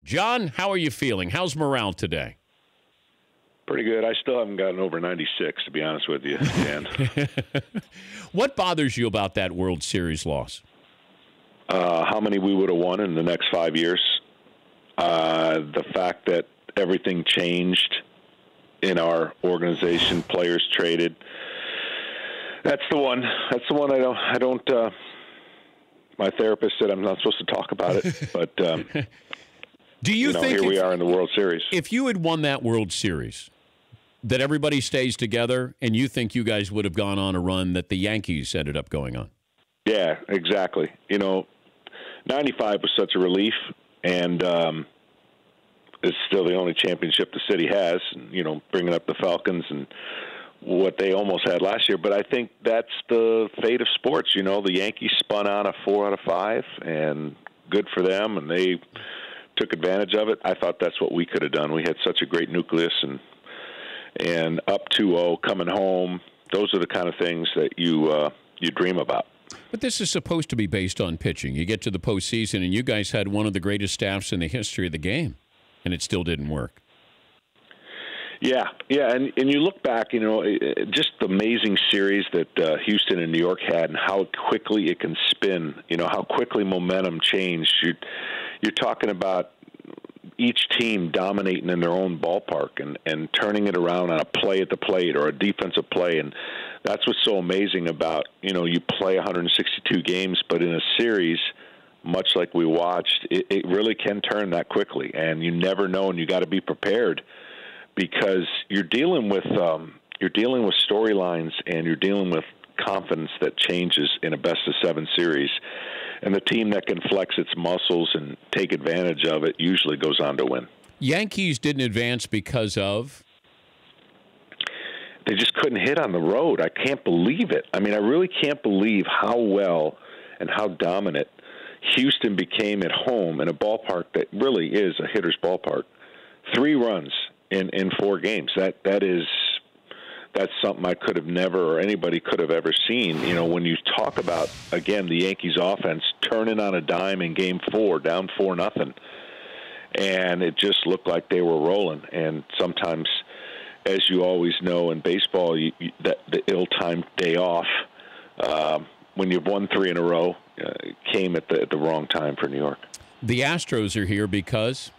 John, how are you feeling? How's morale today? Pretty good. I still haven't gotten over 96, to be honest with you, Dan. What bothers you about that World Series loss? How many we would have won in the next 5 years. The fact that everything changed in our organization, players traded. That's the one. That's the one I don't. My therapist said I'm not supposed to talk about it, but do you think here we are in the World Series? If you had won that World Series, that everybody stays together, and you think you guys would have gone on a run that the Yankees ended up going on? Yeah, exactly. 95 was such a relief, and it's still the only championship the city has, bringing up the Falcons and what they almost had last year. But I think that's the fate of sports. The Yankees spun out a 4 out of 5, and good for them, and they took advantage of it. I thought that's what we could have done. We had such a great nucleus, and up 2-0, coming home. Those are the kind of things that you dream about. But this is supposed to be based on pitching. You get to the postseason, and you guys had one of the greatest staffs in the history of the game, and it still didn't work. Yeah, and you look back, just the amazing series that Houston and New York had, and how quickly it can spin. How quickly momentum changed. You're talking about each team dominating in their own ballpark and turning it around on a play at the plate or a defensive play, and that's what's so amazing about you play 162 games, but in a series, much like we watched, it really can turn that quickly, and you never know, and you got to be prepared. Because you're dealing with storylines, and you're dealing with confidence that changes in a best-of-7 series, and the team that can flex its muscles and take advantage of it usually goes on to win. Yankees didn't advance because of? They just couldn't hit on the road. I can't believe it. I mean, I really can't believe how well and how dominant Houston became at home in a ballpark that really is a hitter's ballpark. 3 runs in 4 games. That's something I could have never, or anybody could have ever seen. When you talk about, again, the Yankees offense turning on a dime in Game 4, down 4-0, and it just looked like they were rolling. And sometimes, as you always know in baseball, that the ill-timed day off, when you've won 3 in a row, came at the wrong time for New York. The Astros are here because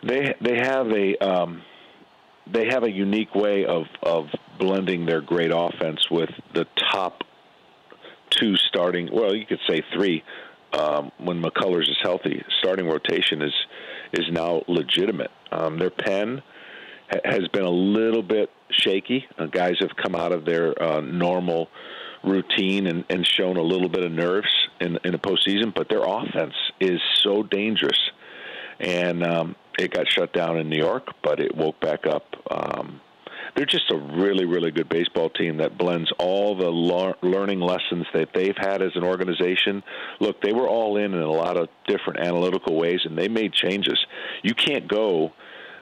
They have a unique way of blending their great offense with the top 2 starting. Well, you could say 3 when McCullers is healthy. Starting rotation is now legitimate. Their pen has been a little bit shaky. Guys have come out of their normal routine and shown a little bit of nerves in the postseason, but their offense is so dangerous. And it got shut down in New York, but it woke back up. They're just a really, really good baseball team that blends all the learning lessons that they've had as an organization. Look, they were all in a lot of different analytical ways, and they made changes. You can't go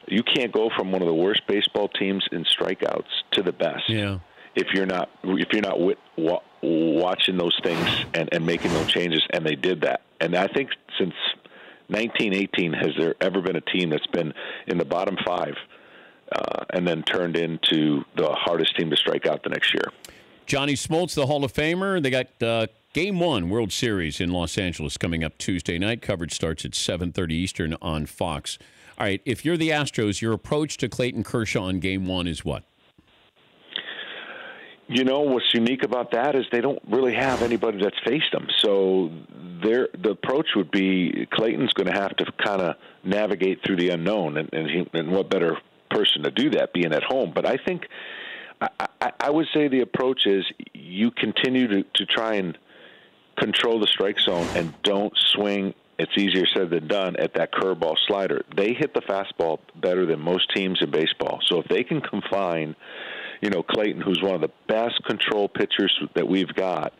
from one of the worst baseball teams in strikeouts to the best. Yeah. If you're not watching those things and making those changes, and they did that. And I think since 1918, has there ever been a team that's been in the bottom 5 and then turned into the hardest team to strike out the next year? Johnny Smoltz, the Hall of Famer. They got Game 1 World Series in Los Angeles coming up Tuesday night. Coverage starts at 7:30 Eastern on Fox. All right, if you're the Astros, your approach to Clayton Kershaw in Game 1 is what? What's unique about that is they don't really have anybody that's faced them. So the approach would be Clayton's going to have to kind of navigate through the unknown, and what better person to do that, being at home. But I think I would say the approach is you continue to try and control the strike zone and don't swing. It's easier said than done at that curveball slider. They hit the fastball better than most teams in baseball. So if they can confine Clayton, who's one of the best control pitchers that we've got,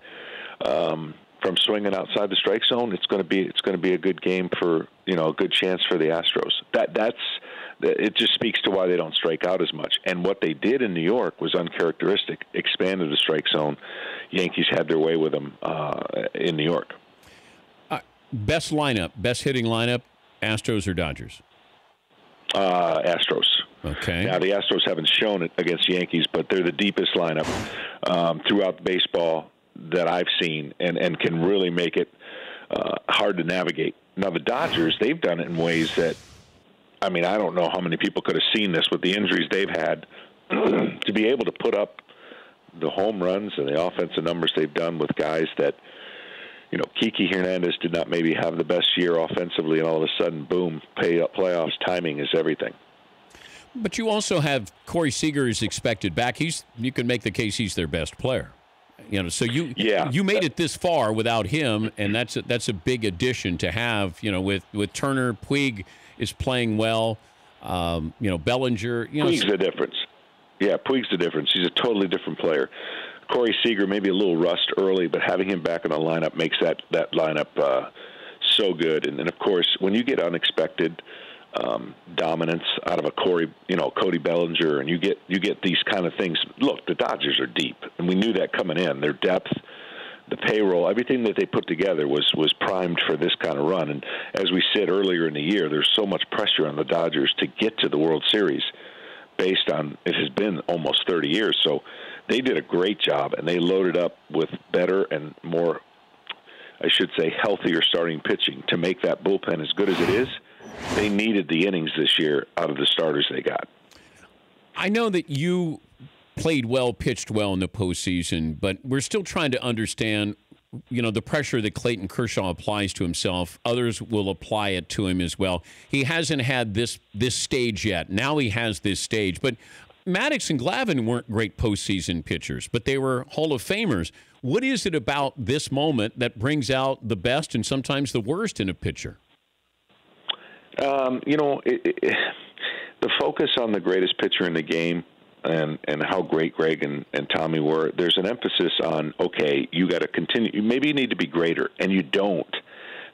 from swinging outside the strike zone, it's going to be a good game for a good chance for the Astros. It just speaks to why they don't strike out as much. And what they did in New York was uncharacteristic. Expanded the strike zone. Yankees had their way with them in New York. Best lineup, best hitting lineup, Astros or Dodgers? Astros. Okay. Now, the Astros haven't shown it against Yankees, but they're the deepest lineup throughout baseball that I've seen and can really make it hard to navigate. Now, the Dodgers, they've done it in ways that, I mean, I don't know how many people could have seen this with the injuries they've had to be able to put up the home runs and the offensive numbers they've done with guys that, you know, Kiki Hernandez did not maybe have the best year offensively, and all of a sudden, boom, playoffs timing is everything. But you also have Corey Seager is expected back. You can make the case he's their best player. You know, so you made it this far without him, and that's a big addition to have. You know, with Turner, Puig is playing well. You know, Bellinger. You know, Puig's the difference. Yeah, Puig's the difference. He's a totally different player. Corey Seager, maybe a little rust early, but having him back in the lineup makes that lineup so good. And of course, when you get unexpected dominance out of a Cody Bellinger, and you get these kind of things. Look, the Dodgers are deep, and we knew that coming in. Their depth, the payroll, everything that they put together was primed for this kind of run. And as we said earlier in the year, there's so much pressure on the Dodgers to get to the World Series based on it has been almost 30 years. So they did a great job, and they loaded up with better and more, I should say, healthier starting pitching to make that bullpen as good as it is. They needed the innings this year out of the starters they got. I know that you played well, pitched well in the postseason, but we're still trying to understand, you know, the pressure that Clayton Kershaw applies to himself. Others will apply it to him as well. He hasn't had this stage yet. Now he has this stage. But Maddox and Glavine weren't great postseason pitchers, but they were Hall of Famers. What is it about this moment that brings out the best and sometimes the worst in a pitcher? You know, the focus on the greatest pitcher in the game and how great Greg and Tommy were, there's an emphasis on, okay, you got to continue. Maybe you need to be greater, and you don't.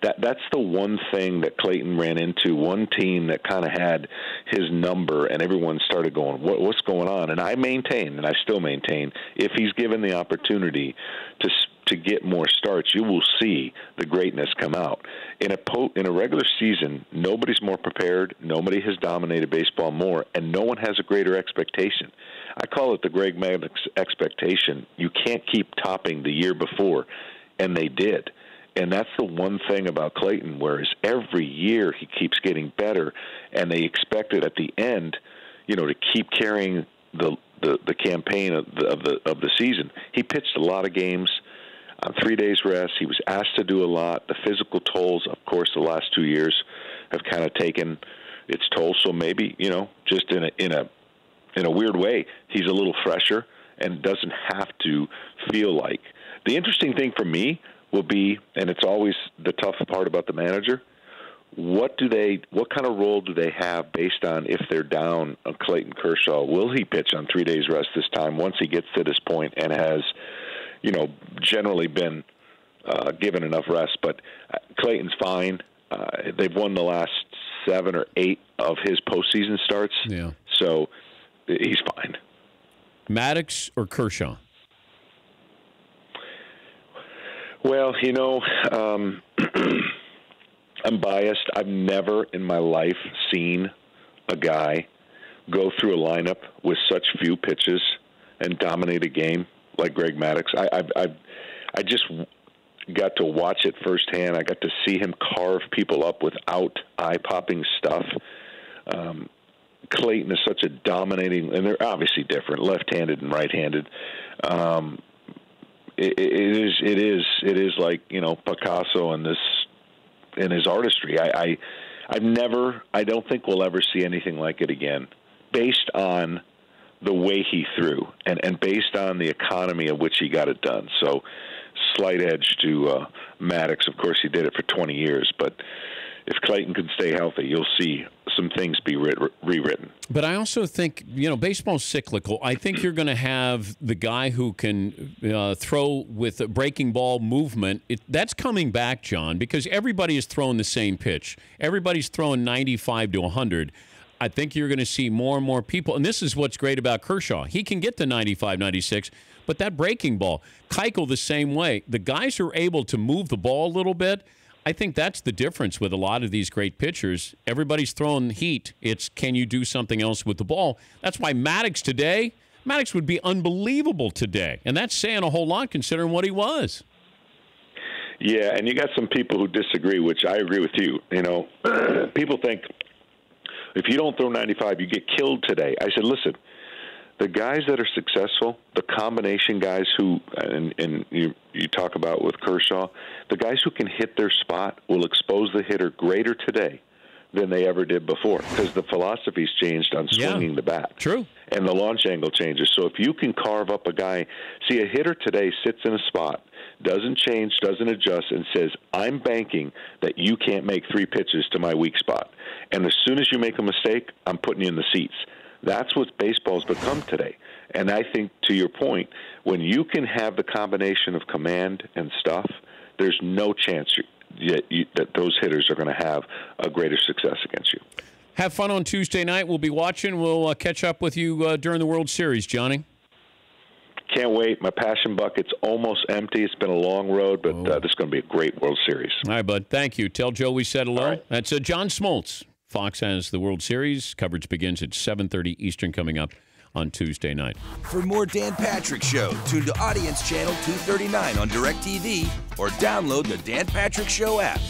That's the one thing that Clayton ran into, one team that kind of had his number, and everyone started going, what's going on? And I maintain, and I still maintain, if he's given the opportunity to get more starts, you will see the greatness come out. In a regular season, nobody's more prepared, nobody has dominated baseball more, and no one has a greater expectation. I call it the Greg Maddox expectation. You can't keep topping the year before, and they did. And that's the one thing about Clayton, whereas every year he keeps getting better, and they expect it at the end, you know, to keep carrying the campaign of the season. He pitched a lot of games on 3 days rest. He was asked to do a lot. The physical tolls, of course, the last 2 years have kind of taken its toll. So maybe, you know, just in a weird way, he's a little fresher and doesn't have to feel like. The interesting thing for me will be, and it's always the tough part about the manager, what kind of role do they have based on if they're down on Clayton Kershaw? Will he pitch on 3 days rest this time once he gets to this point and has, you know, generally been given enough rest? But Clayton's fine. They've won the last 7 or 8 of his postseason starts. Yeah. So he's fine. Maddox or Kershaw? Well, you know, I'm biased. I've never in my life seen a guy go through a lineup with such few pitches and dominate a game like Greg Maddox. I just got to watch it firsthand. I got to see him carve people up without eye-popping stuff. Clayton is such a dominating, and they're obviously different, left-handed and right-handed. It is like, you know, Picasso and his artistry. I don't think we'll ever see anything like it again, based on the way he threw and based on the economy of which he got it done. So slight edge to Maddox. Of course, he did it for 20 years, but if Clayton can stay healthy, you'll see some things be rewritten. But I also think, you know, baseball's cyclical. I think you're going to have the guy who can throw with a breaking ball movement. That's coming back, John, because everybody is throwing the same pitch. Everybody's throwing 95 to 100. I think you're going to see more and more people. And this is what's great about Kershaw. He can get to 95, 96, but that breaking ball, Keuchel the same way. The guys who are able to move the ball a little bit, I think that's the difference with a lot of these great pitchers. Everybody's throwing heat. It's can you do something else with the ball? That's why Maddox would be unbelievable today. And that's saying a whole lot considering what he was. Yeah, and you got some people who disagree, which I agree with you. You know, people think if you don't throw 95, you get killed today. I said, listen, the guys that are successful, the combination guys who, and you talk about with Kershaw, the guys who can hit their spot will expose the hitter greater today than they ever did before because the philosophy's changed on swinging the bat. True. And the launch angle changes. So if you can carve up a guy, see, a hitter today sits in a spot, doesn't change, doesn't adjust, and says, I'm banking that you can't make 3 pitches to my weak spot. And as soon as you make a mistake, I'm putting you in the seats. That's what baseball's become today. And I think, to your point, when you can have the combination of command and stuff, there's no chance that those hitters are going to have a greater success against you. Have fun on Tuesday night. We'll be watching. We'll catch up with you during the World Series, Johnny. Can't wait. My passion bucket's almost empty. It's been a long road, but this is going to be a great World Series. All right, bud. Thank you. Tell Joe we said hello. Right. That's John Smoltz. Fox has the World Series. Coverage begins at 7:30 Eastern coming up on Tuesday night. For more Dan Patrick Show, tune to Audience Channel 239 on DirecTV or download the Dan Patrick Show app.